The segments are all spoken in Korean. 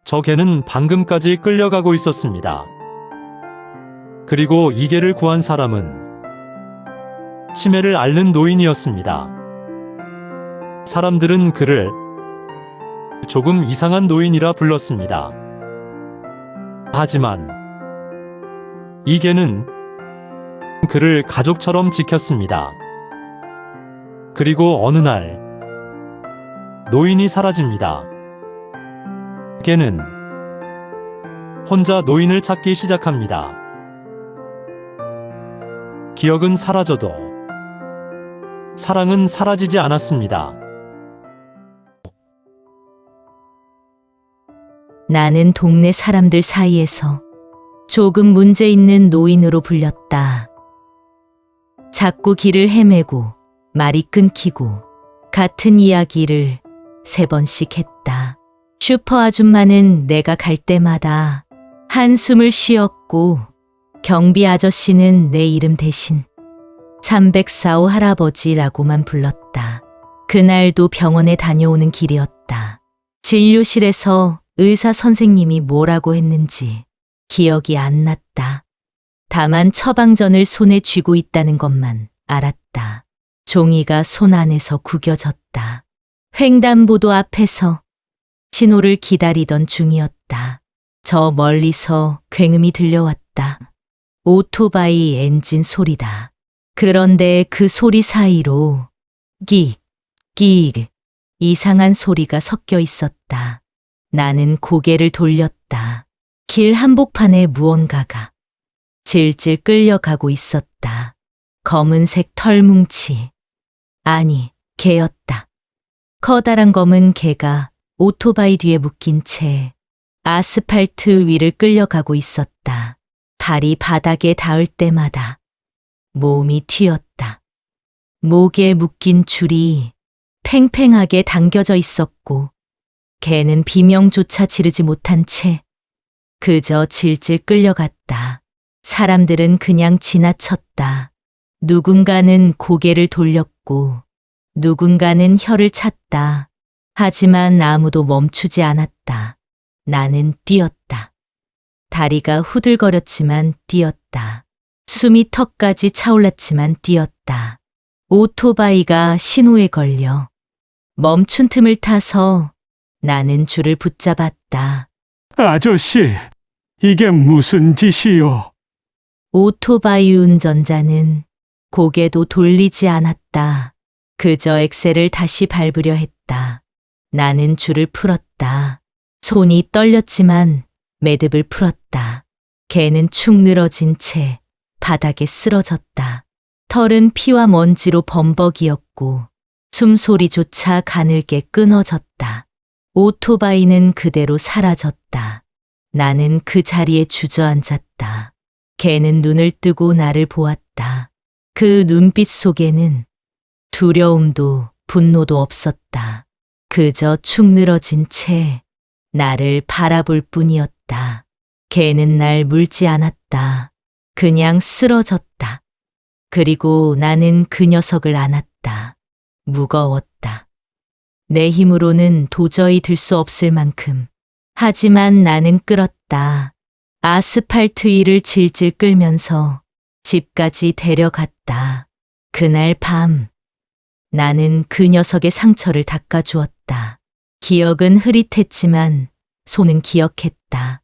저 개는 방금까지 끌려가고 있었습니다. 그리고 이 개를 구한 사람은 치매를 앓는 노인이었습니다. 사람들은 그를 조금 이상한 노인이라 불렀습니다. 하지만 이 개는 그를 가족처럼 지켰습니다. 그리고 어느 날 노인이 사라집니다. 개는 혼자 노인을 찾기 시작합니다. 기억은 사라져도 사랑은 사라지지 않았습니다. 나는 동네 사람들 사이에서 조금 문제 있는 노인으로 불렸다. 자꾸 길을 헤매고 말이 끊기고 같은 이야기를 3번씩 했다. 슈퍼 아줌마는 내가 갈 때마다 한숨을 쉬었고 경비 아저씨는 내 이름 대신 304호 할아버지라고만 불렀다. 그날도 병원에 다녀오는 길이었다. 진료실에서 의사 선생님이 뭐라고 했는지 기억이 안 났다. 다만 처방전을 손에 쥐고 있다는 것만 알았다. 종이가 손 안에서 구겨졌다. 횡단보도 앞에서 신호를 기다리던 중이었다. 저 멀리서 굉음이 들려왔다. 오토바이 엔진 소리다. 그런데 그 소리 사이로 끼익 이상한 소리가 섞여 있었다. 나는 고개를 돌렸다. 길 한복판에 무언가가 질질 끌려가고 있었다. 검은색 털뭉치. 아니, 개였다. 커다란 검은 개가 오토바이 뒤에 묶인 채 아스팔트 위를 끌려가고 있었다. 발이 바닥에 닿을 때마다 몸이 튀었다. 목에 묶인 줄이 팽팽하게 당겨져 있었고 개는 비명조차 지르지 못한 채 그저 질질 끌려갔다. 사람들은 그냥 지나쳤다. 누군가는 고개를 돌렸고 누군가는 혀를 찼다. 하지만 아무도 멈추지 않았다. 나는 뛰었다. 다리가 후들거렸지만 뛰었다. 숨이 턱까지 차올랐지만 뛰었다. 오토바이가 신호에 걸려 멈춘 틈을 타서 나는 줄을 붙잡았다. 아저씨, 이게 무슨 짓이요? 오토바이 운전자는 고개도 돌리지 않았다. 그저 엑셀을 다시 밟으려 했다. 나는 줄을 풀었다. 손이 떨렸지만 매듭을 풀었다. 개는 축 늘어진 채 바닥에 쓰러졌다. 털은 피와 먼지로 범벅이었고 숨소리조차 가늘게 끊어졌다. 오토바이는 그대로 사라졌다. 나는 그 자리에 주저앉았다. 개는 눈을 뜨고 나를 보았다. 그 눈빛 속에는 두려움도 분노도 없었다. 그저 축 늘어진 채 나를 바라볼 뿐이었다. 개는 날 물지 않았다. 그냥 쓰러졌다. 그리고 나는 그 녀석을 안았다. 무거웠다. 내 힘으로는 도저히 들 수 없을 만큼. 하지만 나는 끌었다. 아스팔트 위를 질질 끌면서 집까지 데려갔다. 그날 밤 나는 그 녀석의 상처를 닦아주었다. 기억은 흐릿했지만 손은 기억했다.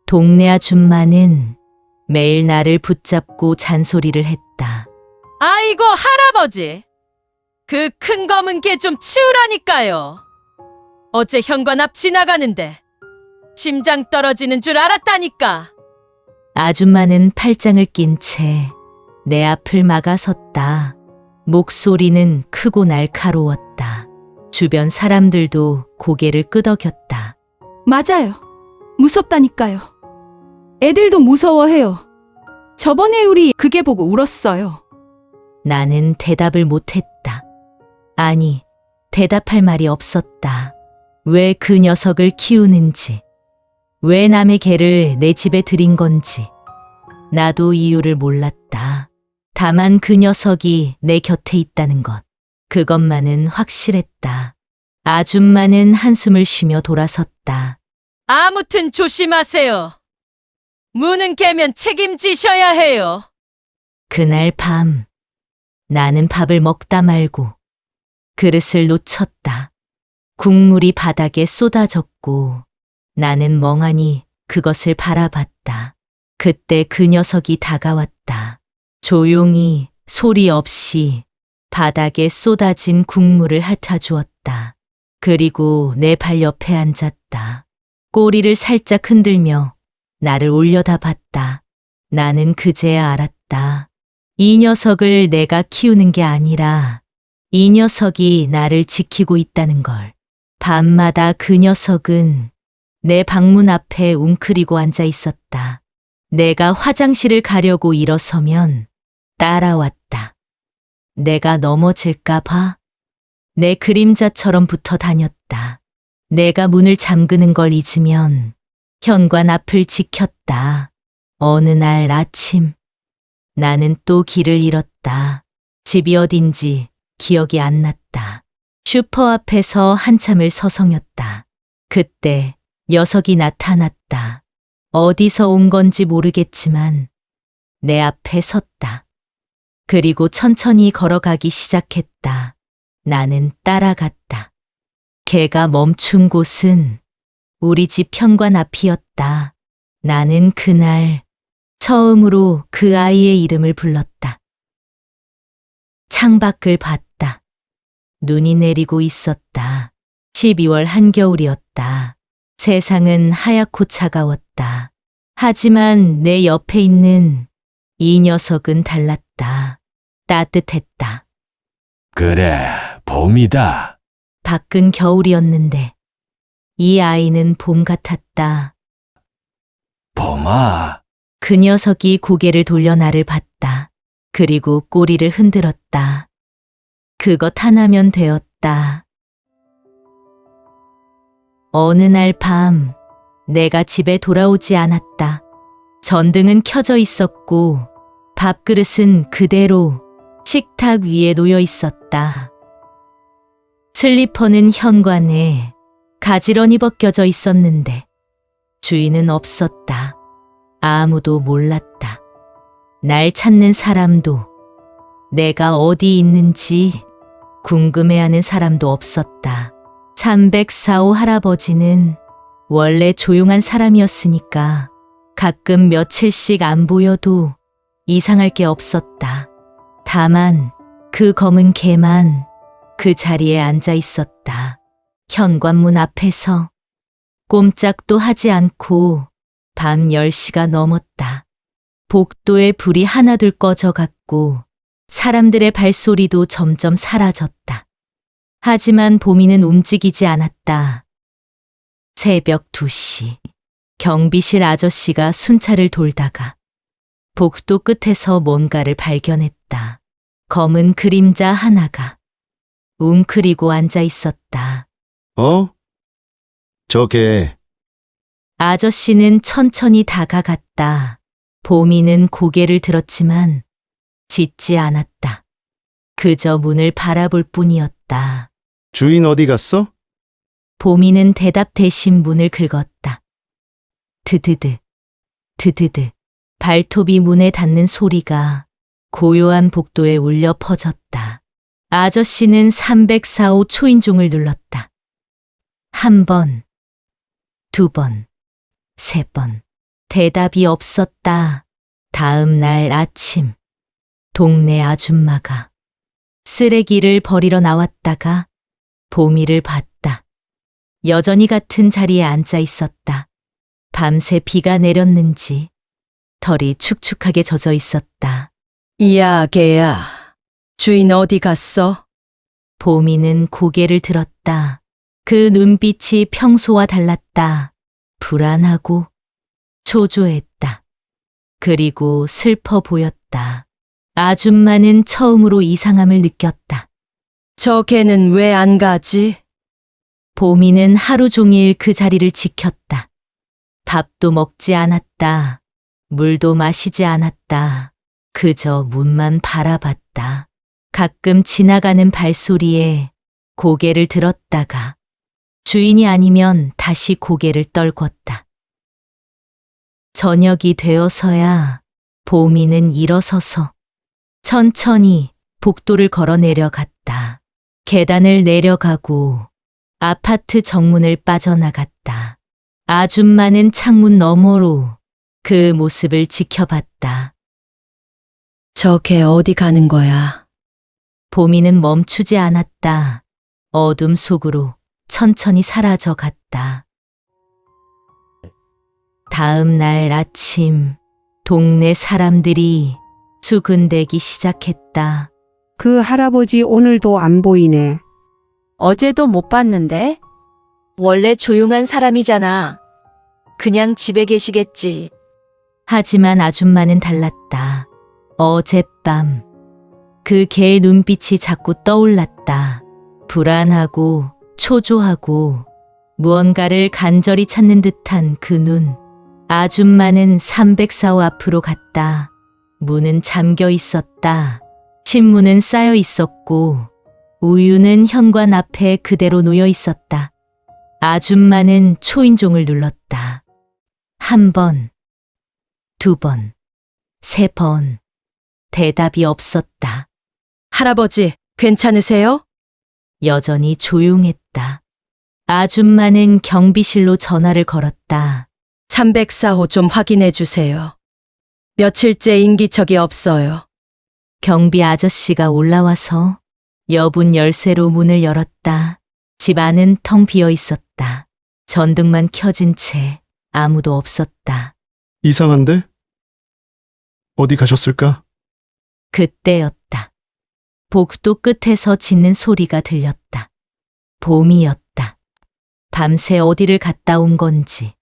동네 아줌마는 매일 나를 붙잡고 잔소리를 했다. 아이고 할아버지, 그 큰 검은 개 좀 치우라니까요. 어제 현관 앞 지나가는데 심장 떨어지는 줄 알았다니까. 아줌마는 팔짱을 낀 채 내 앞을 막아섰다. 목소리는 크고 날카로웠다. 주변 사람들도 고개를 끄덕였다. 맞아요. 무섭다니까요. 애들도 무서워해요. 저번에 우리 그게 보고 울었어요. 나는 대답을 못했다. 아니, 대답할 말이 없었다. 왜 그 녀석을 키우는지, 왜 남의 개를 내 집에 들인 건지, 나도 이유를 몰랐다. 다만 그 녀석이 내 곁에 있다는 것, 그것만은 확실했다. 아줌마는 한숨을 쉬며 돌아섰다. 아무튼 조심하세요. 문은 깨면 책임지셔야 해요. 그날 밤, 나는 밥을 먹다 말고 그릇을 놓쳤다. 국물이 바닥에 쏟아졌고 나는 멍하니 그것을 바라봤다. 그때 그 녀석이 다가왔다. 조용히 소리 없이 바닥에 쏟아진 국물을 핥아주었다. 그리고 내 발 옆에 앉았다. 꼬리를 살짝 흔들며 나를 올려다봤다. 나는 그제야 알았다. 이 녀석을 내가 키우는 게 아니라 이 녀석이 나를 지키고 있다는 걸. 밤마다 그 녀석은 내 방문 앞에 웅크리고 앉아 있었다. 내가 화장실을 가려고 일어서면 따라왔다. 내가 넘어질까봐 내 그림자처럼 붙어 다녔다. 내가 문을 잠그는 걸 잊으면 현관 앞을 지켰다. 어느 날 아침, 나는 또 길을 잃었다. 집이 어딘지 기억이 안 났다. 슈퍼 앞에서 한참을 서성였다. 그때 녀석이 나타났다. 어디서 온 건지 모르겠지만 내 앞에 섰다. 그리고 천천히 걸어가기 시작했다. 나는 따라갔다. 걔가 멈춘 곳은 우리 집 현관 앞이었다. 나는 그날 처음으로 그 아이의 이름을 불렀다. 창밖을 봤다. 눈이 내리고 있었다. 12월 한겨울이었다. 세상은 하얗고 차가웠다. 하지만 내 옆에 있는 이 녀석은 달랐다. 따뜻했다. 그래, 봄이다. 밖은 겨울이었는데 이 아이는 봄 같았다. 봄아, 그 녀석이 고개를 돌려 나를 봤다. 그리고 꼬리를 흔들었다. 그것 하나면 되었다. 어느 날 밤, 내가 집에 돌아오지 않았다. 전등은 켜져 있었고 밥그릇은 그대로 식탁 위에 놓여 있었다. 슬리퍼는 현관에 가지런히 벗겨져 있었는데 주인은 없었다. 아무도 몰랐다. 날 찾는 사람도, 내가 어디 있는지 궁금해하는 사람도 없었다. 304호 할아버지는 원래 조용한 사람이었으니까 가끔 며칠씩 안 보여도 이상할 게 없었다. 다만 그 검은 개만 그 자리에 앉아 있었다. 현관문 앞에서 꼼짝도 하지 않고 밤 10시가 넘었다. 복도에 불이 하나둘 꺼져갔고 사람들의 발소리도 점점 사라졌다. 하지만 보미는 움직이지 않았다. 새벽 2시, 경비실 아저씨가 순찰을 돌다가 복도 끝에서 뭔가를 발견했다. 검은 그림자 하나가 웅크리고 앉아 있었다. 어? 저게 아저씨는 천천히 다가갔다. 보미는 고개를 들었지만 짖지 않았다. 그저 문을 바라볼 뿐이었다. 주인 어디 갔어? 보미는 대답 대신 문을 긁었다. 드드드, 드드드. 발톱이 문에 닿는 소리가 고요한 복도에 울려 퍼졌다. 아저씨는 304호 초인종을 눌렀다. 1번, 2번, 3번. 대답이 없었다. 다음 날 아침, 동네 아줌마가 쓰레기를 버리러 나왔다가 보미를 봤다. 여전히 같은 자리에 앉아 있었다. 밤새 비가 내렸는지 털이 축축하게 젖어 있었다. 야, 개야. 주인 어디 갔어? 보미는 고개를 들었다. 그 눈빛이 평소와 달랐다. 불안하고 초조했다. 그리고 슬퍼 보였다. 아줌마는 처음으로 이상함을 느꼈다. 저 개는 왜 안 가지? 보미는 하루 종일 그 자리를 지켰다. 밥도 먹지 않았다. 물도 마시지 않았다. 그저 문만 바라봤다. 가끔 지나가는 발소리에 고개를 들었다가 주인이 아니면 다시 고개를 떨궜다. 저녁이 되어서야 보미는 일어서서 천천히 복도를 걸어 내려갔다. 계단을 내려가고 아파트 정문을 빠져나갔다. 아줌마는 창문 너머로 그 모습을 지켜봤다. 저 개 어디 가는 거야? 보미는 멈추지 않았다. 어둠 속으로 천천히 사라져 갔다. 다음 날 아침, 동네 사람들이 수근대기 시작했다. 그 할아버지 오늘도 안 보이네. 어제도 못 봤는데? 원래 조용한 사람이잖아. 그냥 집에 계시겠지. 하지만 아줌마는 달랐다. 어젯밤 그 개의 눈빛이 자꾸 떠올랐다. 불안하고 초조하고 무언가를 간절히 찾는 듯한 그 눈. 아줌마는 304호 앞으로 갔다. 문은 잠겨 있었다. 신문은 쌓여 있었고 우유는 현관 앞에 그대로 놓여 있었다. 아줌마는 초인종을 눌렀다. 1번, 2번, 3번. 대답이 없었다. 할아버지, 괜찮으세요? 여전히 조용했다. 아줌마는 경비실로 전화를 걸었다. 304호 좀 확인해 주세요. 며칠째 인기척이 없어요. 경비 아저씨가 올라와서 여분 열쇠로 문을 열었다. 집 안은 텅 비어 있었다. 전등만 켜진 채 아무도 없었다. 이상한데? 어디 가셨을까? 그때였다. 복도 끝에서 짖는 소리가 들렸다. 봄이었다. 밤새 어디를 갔다 온 건지.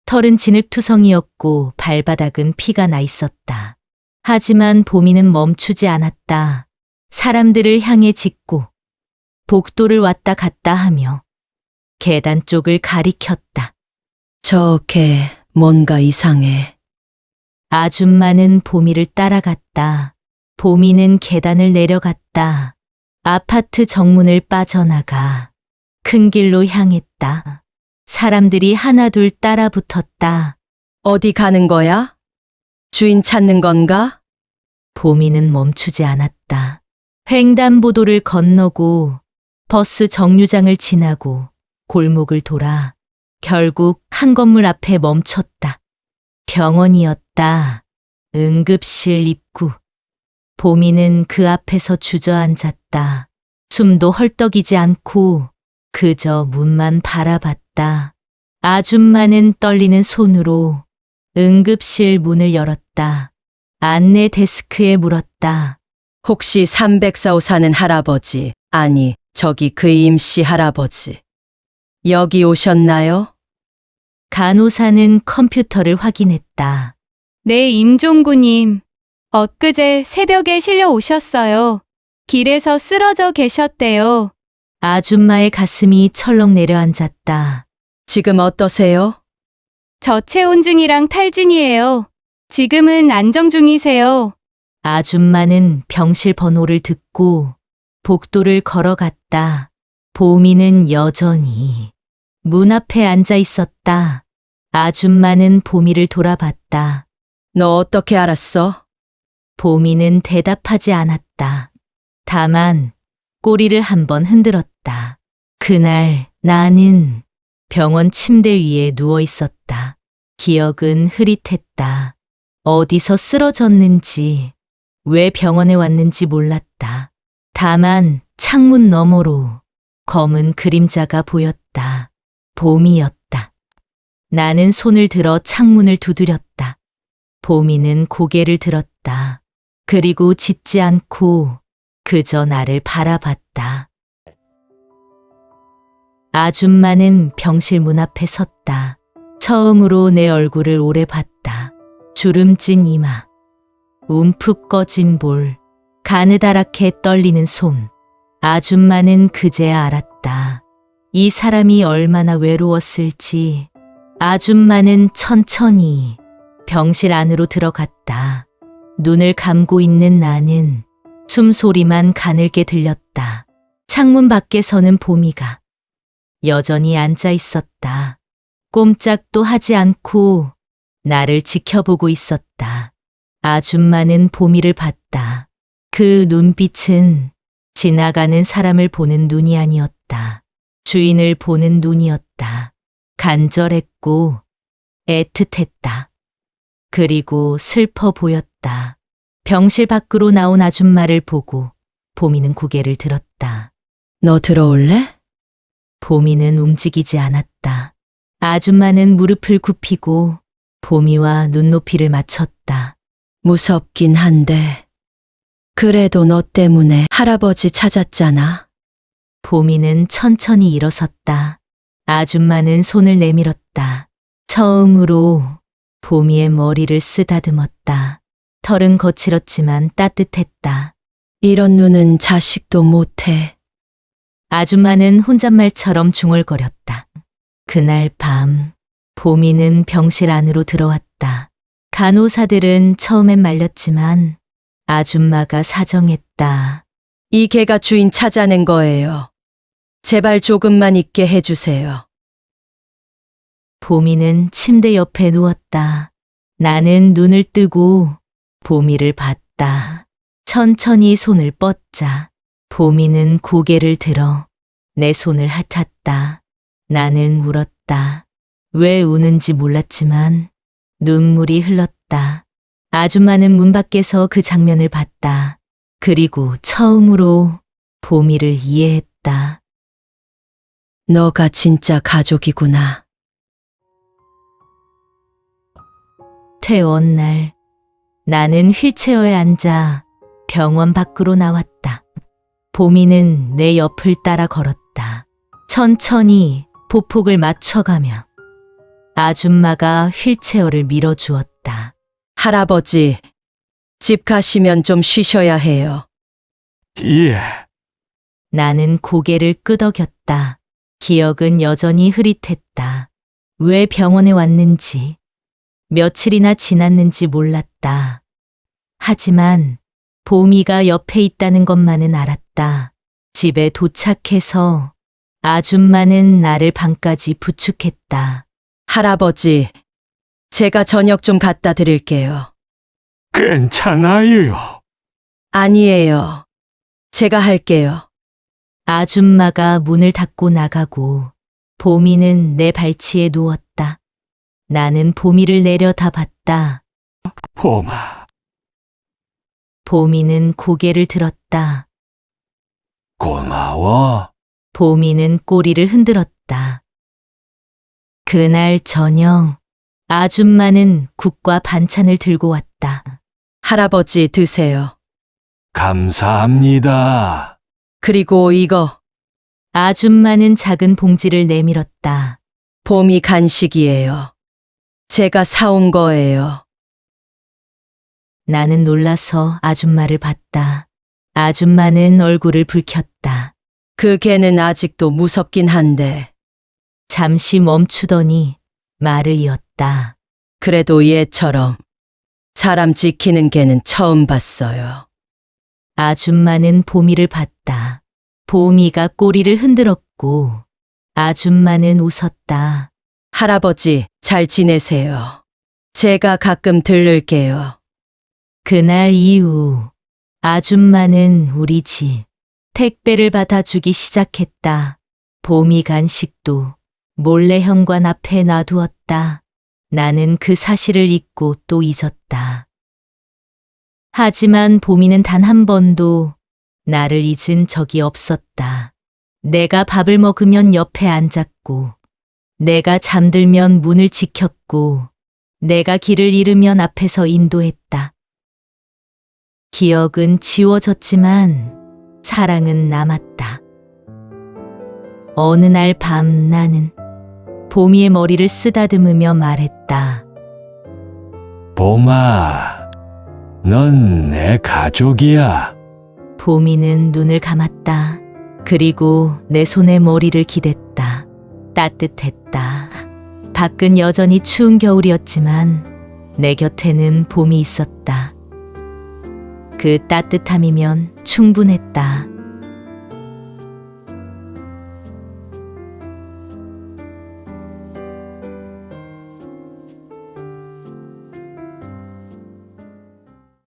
털은 진흙투성이었고 발바닥은 피가 나 있었다. 하지만 보미는 멈추지 않았다. 사람들을 향해 짖고 복도를 왔다 갔다 하며 계단 쪽을 가리켰다. 저 개 뭔가 이상해. 아줌마는 보미를 따라갔다. 보미는 계단을 내려갔다. 아파트 정문을 빠져나가 큰 길로 향했다. 사람들이 하나둘 따라 붙었다. 어디 가는 거야? 주인 찾는 건가? 보미는 멈추지 않았다. 횡단보도를 건너고 버스 정류장을 지나고 골목을 돌아 결국 한 건물 앞에 멈췄다. 병원이었다. 응급실 입구. 보미는 그 앞에서 주저앉았다. 숨도 헐떡이지 않고 그저 문만 바라봤다. 아줌마는 떨리는 손으로 응급실 문을 열었다. 안내 데스크에 물었다. 혹시 304호 사는 할아버지, 아니, 저기 그 임씨 할아버지. 여기 오셨나요? 간호사는 컴퓨터를 확인했다. 네, 임종구님. 엊그제 새벽에 실려 오셨어요. 길에서 쓰러져 계셨대요. 아줌마의 가슴이 철렁 내려앉았다. 지금 어떠세요? 저체온증이랑 탈진이에요. 지금은 안정 중이세요. 아줌마는 병실 번호를 듣고 복도를 걸어갔다. 보미는 여전히 문 앞에 앉아 있었다. 아줌마는 보미를 돌아봤다. 너 어떻게 알았어? 보미는 대답하지 않았다. 다만 꼬리를 한번 흔들었다. 그날 나는 병원 침대 위에 누워 있었다. 기억은 흐릿했다. 어디서 쓰러졌는지, 왜 병원에 왔는지 몰랐다. 다만 창문 너머로 검은 그림자가 보였다. 봄이었다. 나는 손을 들어 창문을 두드렸다. 보미는 고개를 들었다. 그리고 짖지 않고 그저 나를 바라봤다. 아줌마는 병실 문 앞에 섰다. 처음으로 내 얼굴을 오래 봤다. 주름진 이마, 움푹 꺼진 볼, 가느다랗게 떨리는 손. 아줌마는 그제야 알았다. 이 사람이 얼마나 외로웠을지. 아줌마는 천천히 병실 안으로 들어갔다. 눈을 감고 있는 나는 숨소리만 가늘게 들렸다. 창문 밖에서는 봄이가 여전히 앉아 있었다. 꼼짝도 하지 않고 나를 지켜보고 있었다. 아줌마는 봄이를 봤다. 그 눈빛은 지나가는 사람을 보는 눈이 아니었다. 주인을 보는 눈이었다. 간절했고 애틋했다. 그리고 슬퍼 보였다. 병실 밖으로 나온 아줌마를 보고 봄이는 고개를 들었다. 너 들어올래? 봄이는 움직이지 않았다. 아줌마는 무릎을 굽히고 봄이와 눈높이를 맞췄다. 무섭긴 한데. 그래도 너 때문에 할아버지 찾았잖아. 봄이는 천천히 일어섰다. 아줌마는 손을 내밀었다. 처음으로 봄이의 머리를 쓰다듬었다. 털은 거칠었지만 따뜻했다. 이런 눈은 자식도 못해. 아줌마는 혼잣말처럼 중얼거렸다. 그날 밤, 봄이는 병실 안으로 들어왔다. 간호사들은 처음엔 말렸지만 아줌마가 사정했다. 이 개가 주인 찾아낸 거예요. 제발 조금만 있게 해주세요. 봄이는 침대 옆에 누웠다. 나는 눈을 뜨고 봄이를 봤다. 천천히 손을 뻗자 봄이는 고개를 들어 내 손을 핥았다. 나는 울었다. 왜 우는지 몰랐지만 눈물이 흘렀다. 아줌마는 문 밖에서 그 장면을 봤다. 그리고 처음으로 봄이를 이해했다. 너가 진짜 가족이구나. 퇴원 날 나는 휠체어에 앉아 병원 밖으로 나왔다. 봄이는 내 옆을 따라 걸었다. 천천히 보폭을 맞춰가며 아줌마가 휠체어를 밀어주었다. 할아버지, 집 가시면 좀 쉬셔야 해요. 예. 나는 고개를 끄덕였다. 기억은 여전히 흐릿했다. 왜 병원에 왔는지, 며칠이나 지났는지 몰랐다. 하지만 봄이가 옆에 있다는 것만은 알았다. 집에 도착해서 아줌마는 나를 방까지 부축했다. 할아버지, 제가 저녁 좀 갖다 드릴게요. 괜찮아요. 아니에요. 제가 할게요. 아줌마가 문을 닫고 나가고 봄이는 내 발치에 누웠다. 나는 봄이를 내려다봤다. 봄아, 봄이는 고개를 들었다. 고마워. 봄이는 꼬리를 흔들었다. 그날 저녁 아줌마는 국과 반찬을 들고 왔다. 할아버지 드세요. 감사합니다. 그리고 이거 아줌마는 작은 봉지를 내밀었다. 봄이 간식이에요. 제가 사온 거예요. 나는 놀라서 아줌마를 봤다. 아줌마는 얼굴을 붉혔다. 그 개는 아직도 무섭긴 한데 잠시 멈추더니 말을 이었다. 그래도 얘처럼 사람 지키는 개는 처음 봤어요. 아줌마는 봄이를 봤다. 봄이가 꼬리를 흔들었고 아줌마는 웃었다. 할아버지 잘 지내세요. 제가 가끔 들를게요. 그날 이후 아줌마는 우리 집 택배를 받아주기 시작했다. 봄이 간식도 몰래 현관 앞에 놔두었다. 나는 그 사실을 잊고 또 잊었다. 하지만 봄이는 단 한 번도 나를 잊은 적이 없었다. 내가 밥을 먹으면 옆에 앉았고, 내가 잠들면 문을 지켰고, 내가 길을 잃으면 앞에서 인도했다. 기억은 지워졌지만 사랑은 남았다. 어느 날 밤 나는 봄이의 머리를 쓰다듬으며 말했다. 봄아, 넌 내 가족이야. 봄이는 눈을 감았다. 그리고 내 손에 머리를 기댔다. 따뜻했다. 밖은 여전히 추운 겨울이었지만 내 곁에는 봄이 있었다. 그 따뜻함이면 충분했다.